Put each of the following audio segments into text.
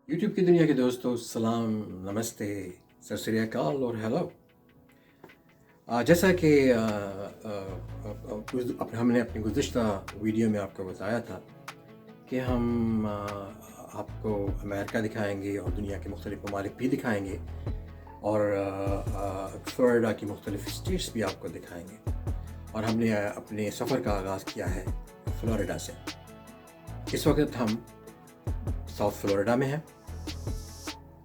YouTube की दुनिया के दोस्तों सलाम, नमस्ते, सत श्री अकाल और हेलो। जैसा कि हमने अपनी गुज़िश्ता वीडियो में आपको बताया था कि हम आपको अमेरिका दिखाएंगे और दुनिया के मुख्तलिफ़ ममालिक भी दिखाएंगे और फ्लोरिडा की मुख्तलिफ़ स्टेट्स भी आपको दिखाएंगे। और हमने अपने सफ़र का आगाज़ किया है फ्लोरिडा से। इस वक्त हम साउथ फ्लोरिडा में हैं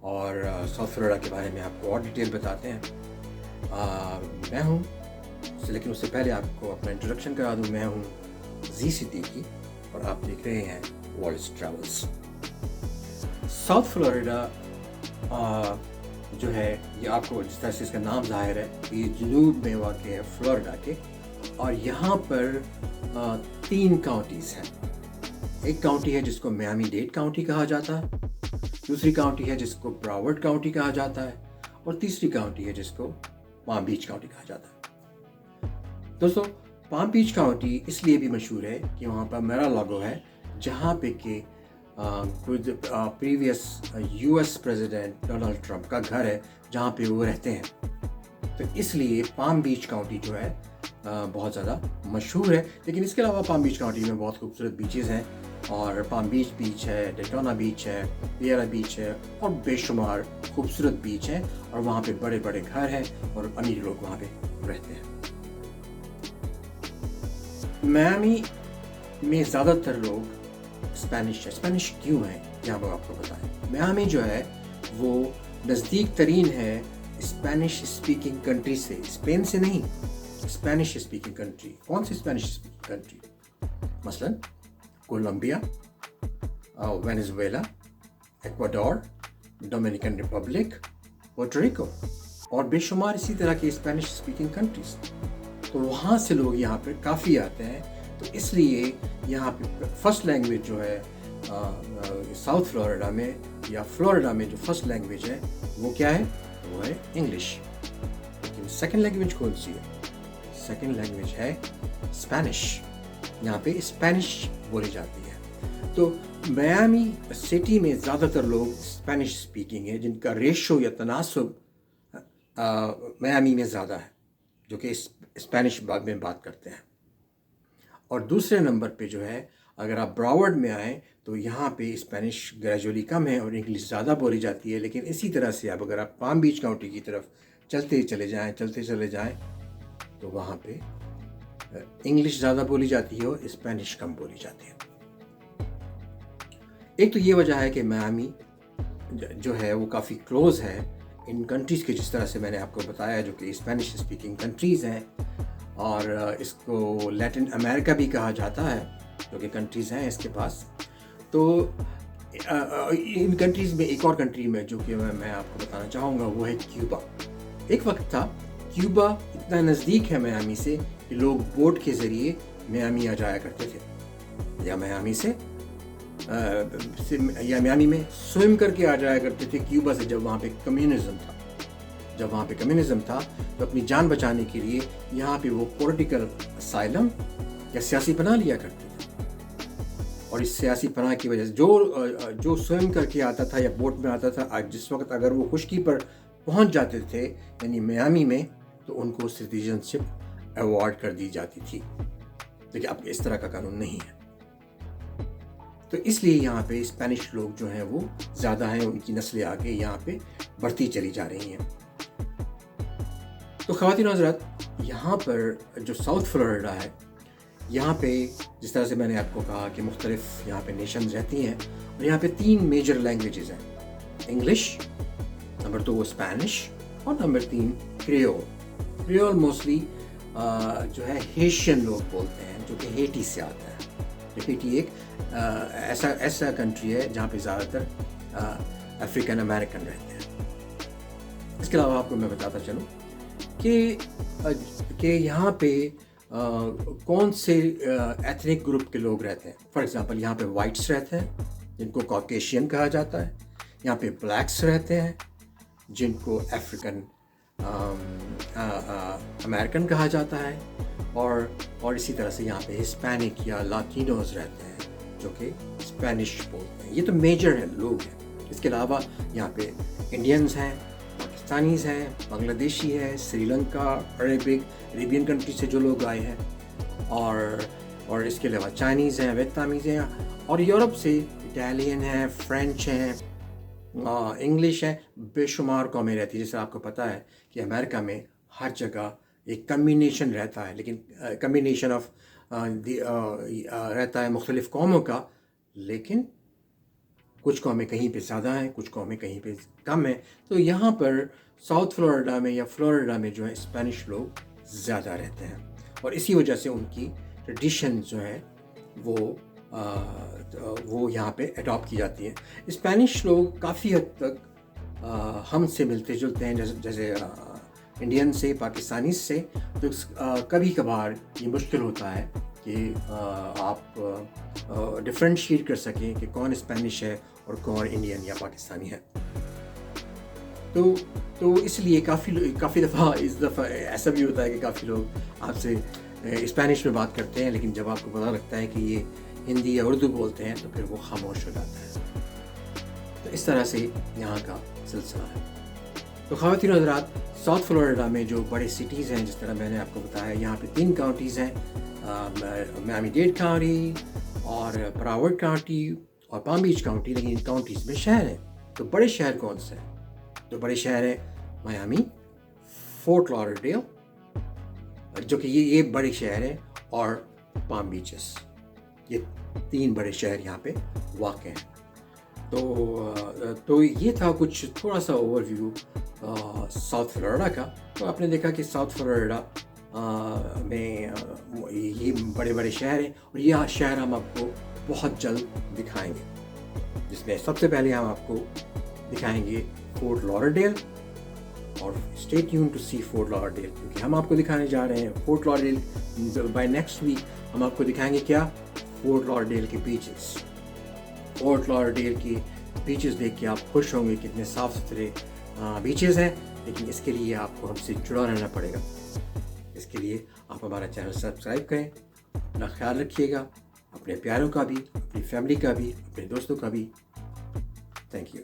और साउथ फ्लोरिडा के बारे में आपको और डिटेल बताते हैं। मैं हूँ, लेकिन उससे पहले आपको अपना इंट्रोडक्शन करा दूँ। मैं हूँ जी सिद्दीकी और आप देख रहे हैं वर्ल्ड्स ट्रैवल्स। साउथ फ्लोरिडा जो है, ये आपको जिस तरह से इसका नाम ज़ाहिर है, ये जनूब में वाक़ है फ्लोरिडा के। और यहाँ पर 3 काउंटीज़ हैं। एक काउंटी है जिसको मियामी डेड काउंटी कहा जाता है, दूसरी काउंटी है जिसको ब्रावर्ड काउंटी कहा जाता है और तीसरी काउंटी है जिसको पाम बीच काउंटी कहा जाता है। दोस्तों, पाम बीच काउंटी इसलिए भी मशहूर है कि वहाँ पर मेरा लागो है, जहाँ पे कि खुद previous US president Donald Trump का घर है, जहाँ पे वो रहते हैं। तो इसलिए पाम बीच काउंटी जो है बहुत ज़्यादा मशहूर है। लेकिन इसके अलावा पाम बीच काउंटी में बहुत खूबसूरत बीचेस हैं, और पाम बीच है, डेटोना बीच है, पियरा बीच है और बेशुमार खूबसूरत बीच हैं। और वहाँ पे बड़े बड़े घर हैं और अमीर लोग वहाँ पे रहते हैं। मियामी में ज़्यादातर लोग स्पेनिश है। स्पेनिश क्यों है, यहाँ पर आपको बताएं। मियामी जो है वो नज़दीक तरीन है स्पेनिश स्पीकिंग कंट्री से। स्पेन से नहीं, स्पेनिश स्पीकिंग कंट्री। कौन सी स्पेनिश स्पीकिंग कंट्री? मसलन Colombia, Venezuela, Ecuador, Dominican Republic, Puerto Rico और बेशुमार इसी तरह के स्पेनिश स्पीकिंग कंट्रीज। तो वहाँ से लोग यहाँ पर काफ़ी आते हैं। तो इसलिए यहाँ पे फर्स्ट लैंग्वेज जो है साउथ फ्लोरिडा में या फ्लोरिडा में जो फर्स्ट लैंग्वेज है वो क्या है? वो है इंग्लिश। लेकिन सेकंड लैंग्वेज कौन सी है? सेकंड लैंग्वेज है स्पेनिश। यहाँ पे स्पेनिश बोली जाती है। तो मियामी सिटी में ज़्यादातर लोग स्पेनिश स्पीकिंग है, जिनका रेशो या तनासब मियामी में ज़्यादा है, जो कि स्पेनिश भाग में बात करते हैं। और दूसरे नंबर पे जो है, अगर आप ब्रावर्ड में आएँ तो यहाँ पे स्पेनिश ग्रेजुअली कम है और इंग्लिश ज़्यादा बोली जाती है। लेकिन इसी तरह से अब अगर आप पाम बीच काउंटी की तरफ चलते चले जाएँ तो वहाँ पे इंग्लिश ज़्यादा बोली जाती है और स्पेनिश कम बोली जाती है। एक तो ये वजह है कि मियामी जो है वो काफ़ी क्लोज है इन कंट्रीज़ के, जिस तरह से मैंने आपको बताया, जो कि स्पेनिश स्पीकिंग कंट्रीज़ हैं। और इसको लैटिन अमेरिका भी कहा जाता है, जो कि कंट्रीज़ हैं इसके पास। तो इन कंट्रीज़ में एक और कंट्री में जो कि मैं आपको बताना चाहूँगा वो है क्यूबा। एक वक्त था क्यूबा इतना नज़दीक है मियामी से कि लोग बोट के ज़रिए मियामी आ जाया करते थे, या मियामी में स्विम करके आ जाया करते थे क्यूबा से। जब वहाँ पे कम्युनिज़म था तो अपनी जान बचाने के लिए यहाँ पे वो पॉलिटिकल असाइलम या सियासी पनाह लिया करते थे। और इस सियासी पनाह की वजह से जो स्विम करके आता था या बोट में आता था, आज जिस वक्त अगर वो खुशकी पर पहुँच जाते थे यानी मियामी में, तो उनको सिटीजनशिप अवार्ड कर दी जाती थी। लेकिन अब इस तरह का कानून नहीं है। तो इसलिए यहाँ पे स्पेनिश लोग जो हैं वो ज़्यादा हैं, उनकी नस्लें आगे यहाँ पे बढ़ती चली जा रही हैं। तो ख़वातीन हज़रात, यहाँ पर जो साउथ फ्लोरिडा है, यहाँ पे जिस तरह से मैंने आपको कहा कि मुख्तलिफ यहाँ पे नेशंस रहती हैं, और यहाँ पे 3 मेजर लैंग्वेजेस हैं। इंग्लिश, नंबर 2 स्पेनिश और नंबर 3 क्रियोल। क्रियोल मोस्टली जो है हेशियन लोग बोलते हैं, जो कि हेटी से आता है। हेटी एक ऐसा कंट्री है जहाँ पे ज़्यादातर अफ्रीकन अमेरिकन रहते हैं। इसके अलावा आपको मैं बताता चलूँ कि यहाँ पे कौन से एथनिक ग्रुप के लोग रहते हैं। फॉर एग्ज़ाम्पल, यहाँ पे वाइट्स रहते हैं जिनको कॉकेशियन कहा जाता है। यहाँ पे ब्लैक्स रहते हैं जिनको अफ्रीकन अमेरिकन कहा जाता है। और इसी तरह से यहाँ पे हिस्पैनिक या लातिनोज रहते हैं जो कि स्पेनिश बोलते हैं। ये तो मेजर है लोग हैं। इसके अलावा यहाँ पे इंडियंस हैं, पाकिस्तानीज़ हैं, बांग्लादेशी है, श्रीलंका, अरेबियन कंट्री से जो लोग आए हैं, और इसके अलावा चाइनीज़ हैं, वियतनामीज़ हैं, और यूरोप से इटालियन है, फ्रेंच हैं, इंग्लिश है, बेशुमार कौमें रहती है। जैसे आपको पता है कि अमेरिका में हर जगह एक कम्बिनेशन रहता है, लेकिन कम्बिनेशन ऑफ रहता है मुख्तलिफ़ कौमों का, लेकिन कुछ कौमें कहीं पे ज़्यादा हैं, कुछ कौमें कहीं पे कम हैं। तो यहाँ पर साउथ फ्लोरिडा में या फ्लोरिडा में जो है स्पेनिश लोग ज़्यादा रहते हैं, और इसी वजह से उनकी ट्रेडिशन जो है वो यहाँ पे अडॉप्ट की जाती है। स्पेनिश लोग काफ़ी हद तक हमसे मिलते जुलते हैं, जैसे इंडियन से, पाकिस्तानी से। तो कभी कभार ये मुश्किल होता है कि आप डिफ्रेंशिएट कर सकें कि कौन स्पेनिश है और कौन इंडियन या पाकिस्तानी है। तो इसलिए काफ़ी दफ़ा ऐसा भी होता है कि काफ़ी लोग आपसे स्पेनिश में बात करते हैं, लेकिन जब आपको पता लगता है कि ये हिंदी या उर्दू बोलते हैं तो फिर वो खामोश हो जाता है। तो इस तरह से यहाँ का सिलसिला है। तो ख़वातीन और हज़रात, साउथ फ्लोरिडा में जो बड़े सिटीज़ हैं, जिस तरह मैंने आपको बताया, यहाँ पे 3 काउंटीज़ हैं, मियामी-डेड काउंटी और ब्रावड काउंटी और पाम बीच काउंटी। लेकिन इन काउंटीज़ में शहर हैं। तो बड़े शहर कौन से हैं? तो बड़े शहर हैं मियामी, फोर्ट लॉडरडेल, जो कि ये बड़े शहर हैं, और पाम बीचेस। ये 3 बड़े शहर यहाँ पे वाक़ हैं। तो ये था कुछ थोड़ा सा ओवरव्यू साउथ फ्लोरिडा का। तो आपने देखा कि साउथ फ्लोरिडा में ये बड़े बड़े शहर हैं, और यह शहर हम आपको बहुत जल्द दिखाएंगे, जिसमें सबसे पहले हम आपको दिखाएंगे फोर्ट लॉडरडेल। और stay tuned to see Fort Lauderdale, क्योंकि हम आपको दिखाने जा रहे हैं Fort Lauderdale. By next week हम आपको दिखाएंगे क्या? फोर्ट लॉडरडेल के बीचेस। फोर्ट लॉडरडेल की बीचेस देख के आप खुश होंगे, कितने साफ़ सुथरे बीचेस हैं। लेकिन इसके लिए आपको हमसे जुड़ा रहना पड़ेगा। इसके लिए आप हमारा चैनल सब्सक्राइब करें, अपना ख्याल रखिएगा, अपने प्यारों का भी, अपनी फैमिली का भी, अपने दोस्तों का भी। Thank you.